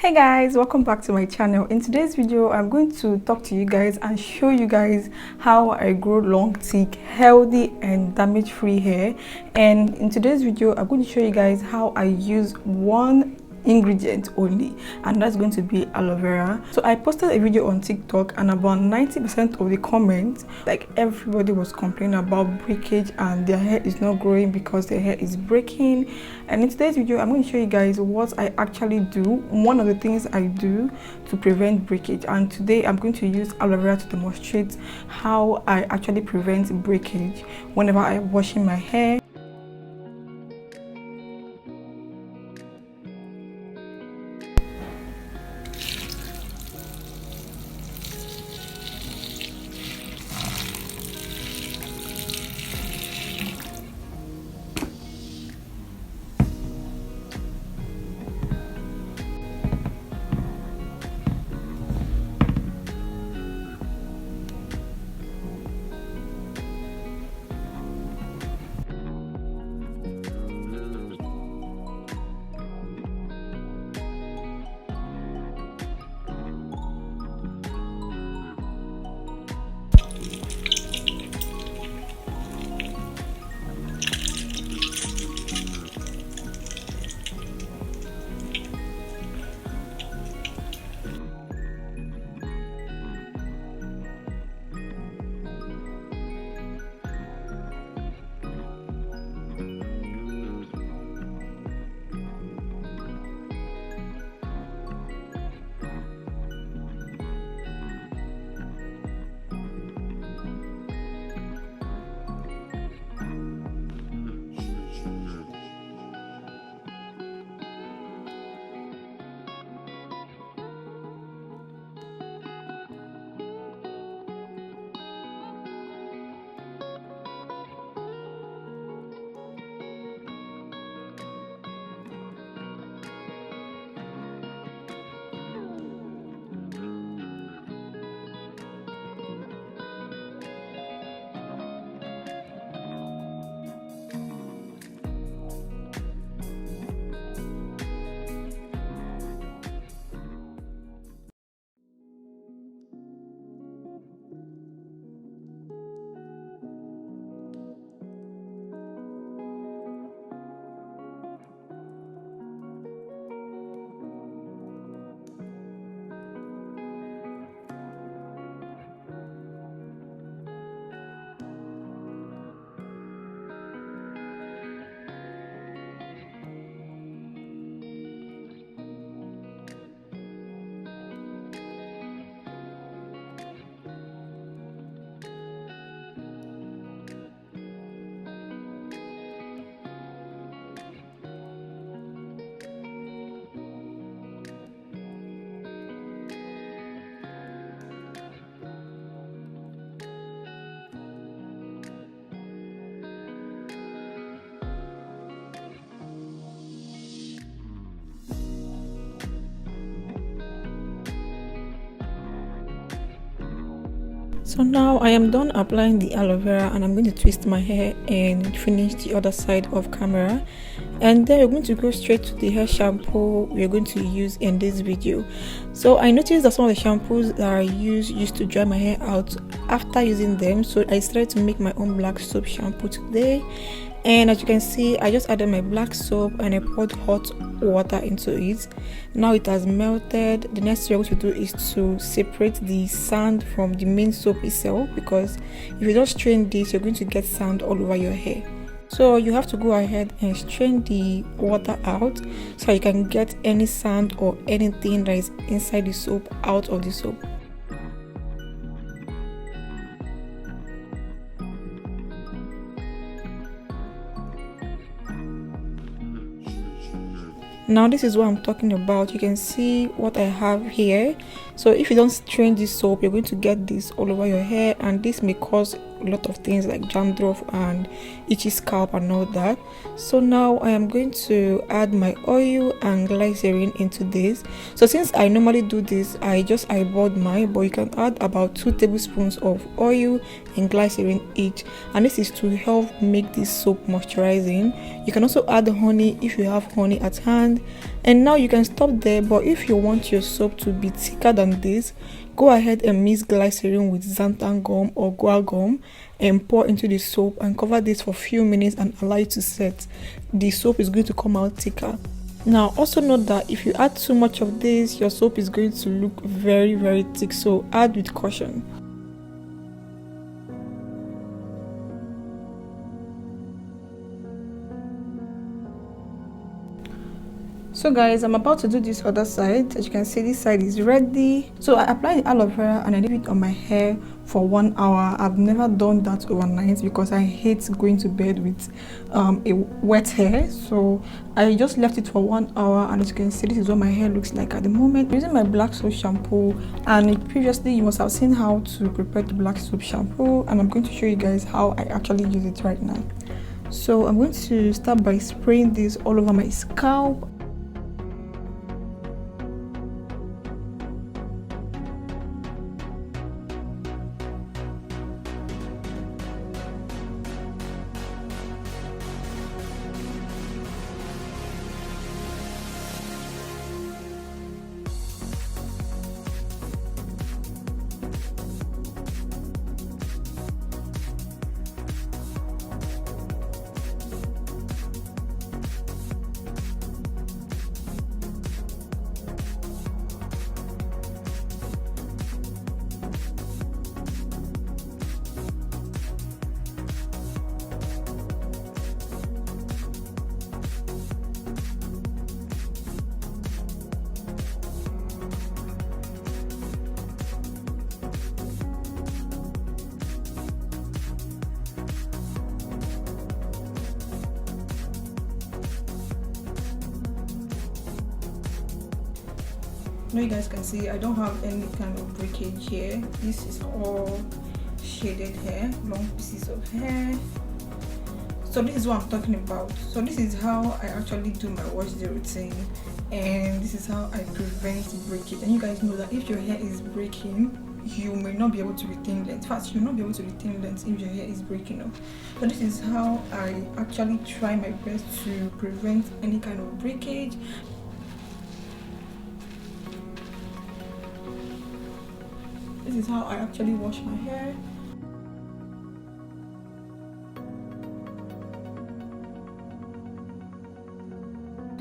Hey guys, welcome back to my channel. In today's video I'm going to talk to you guys and show you guys how I grow long, thick, healthy and damage-free hair. And in today's video I'm going to show you guys how I use one ingredient only, and that's going to be aloe vera. So I posted a video on TikTok and about 90% of the comments, like everybody was complaining about breakage and their hair is not growing because their hair is breaking. And in today's video I'm going to show you guys what I actually do, one of the things I do to prevent breakage. And today I'm going to use aloe vera to demonstrate how I actually prevent breakage whenever I'm washing my hair. So now I am done applying the aloe vera and I'm going to twist my hair and finish the other side of camera. And then we're going to go straight to the hair shampoo we're going to use in this video. So I noticed that some of the shampoos that I used to dry my hair out after using them, so I decided to make my own black soap shampoo today. And as you can see, I just added my black soap and I poured hot water into it. Now it has melted. The next thing we're going to do is to separate the sand from the main soap itself, because if you don't strain this, you're going to get sand all over your hair. So you have to go ahead and strain the water out so you can get any sand or anything that is inside the soap out of the soap. Now this is what I'm talking about. You can see what I have here. So if you don't strain this soap, you're going to get this all over your hair, and this may cause a lot of things like dandruff and itchy scalp and all that. So now I am going to add my oil and glycerin into this. So since I normally do this, I just eyeballed mine, but you can add about 2 tablespoons of oil and glycerin each, and this is to help make this soap moisturizing. You can also add honey if you have honey at hand, and now you can stop there. But if you want your soap to be thicker than this, go ahead and mix glycerin with xanthan gum or guar gum and pour into the soap and cover this for a few minutes and allow it to set. The soap is going to come out thicker. Now also note that if you add too much of this, your soap is going to look very thick, so add with caution. So guys, I'm about to do this other side. As you can see, this side is ready. So I applied the aloe vera and I leave it on my hair for 1 hour. I've never done that overnight because I hate going to bed with a wet hair. So I just left it for 1 hour, and as you can see, this is what my hair looks like at the moment. I'm using my black soap shampoo, and previously you must have seen how to prepare the black soap shampoo, and I'm going to show you guys how I actually use it right now. So I'm going to start by spraying this all over my scalp. Now you guys can see I don't have any kind of breakage here. This is all shaded hair, long pieces of hair. So this is what I'm talking about. So this is how I actually do my wash day routine, and this is how I prevent breakage. And you guys know that if your hair is breaking, you may not be able to retain length. First, you'll not be able to retain length if your hair is breaking off. So this is how I actually try my best to prevent any kind of breakage. This is how I actually wash my hair.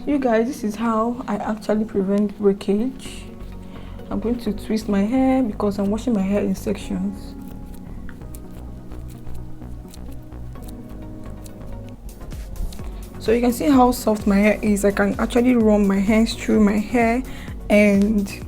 You guys, this is how I actually prevent breakage. I'm going to twist my hair because I'm washing my hair in sections. So you can see how soft my hair is. I can actually run my hands through my hair and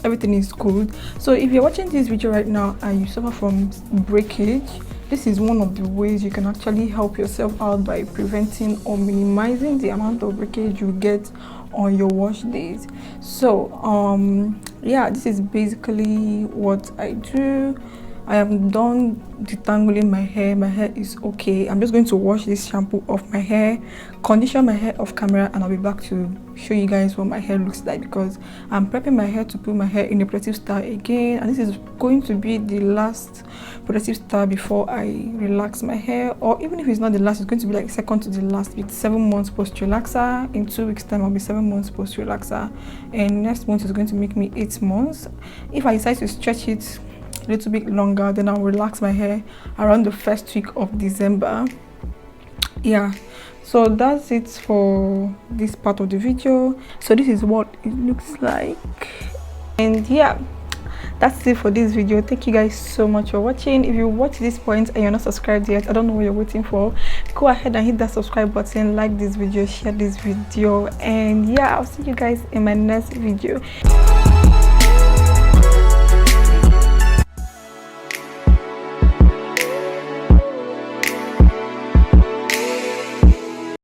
everything is good. So if you're watching this video right now and you suffer from breakage, this is one of the ways you can actually help yourself out by preventing or minimizing the amount of breakage you get on your wash days. So yeah, this is basically what I do. I am done detangling my hair. My hair is okay. I'm just going to wash this shampoo off my hair, condition my hair off camera, and I'll be back to show you guys what my hair looks like, because I'm prepping my hair to put my hair in a protective style again, and this is going to be the last protective style before I relax my hair. Or even if it's not the last, it's going to be like second to the last. With 7 months post relaxer. In 2 weeks time I'll be 7 months post relaxer, and next month is going to make me 8 months. If I decide to stretch it a little bit longer, then I'll relax my hair around the first week of December. Yeah, so that's it for this part of the video. So this is what it looks like, and yeah, that's it for this video. Thank you guys so much for watching. If you watch this point and you're not subscribed yet, I don't know what you're waiting for. Go ahead and hit that subscribe button, like this video, share this video, and yeah, I'll see you guys in my next video.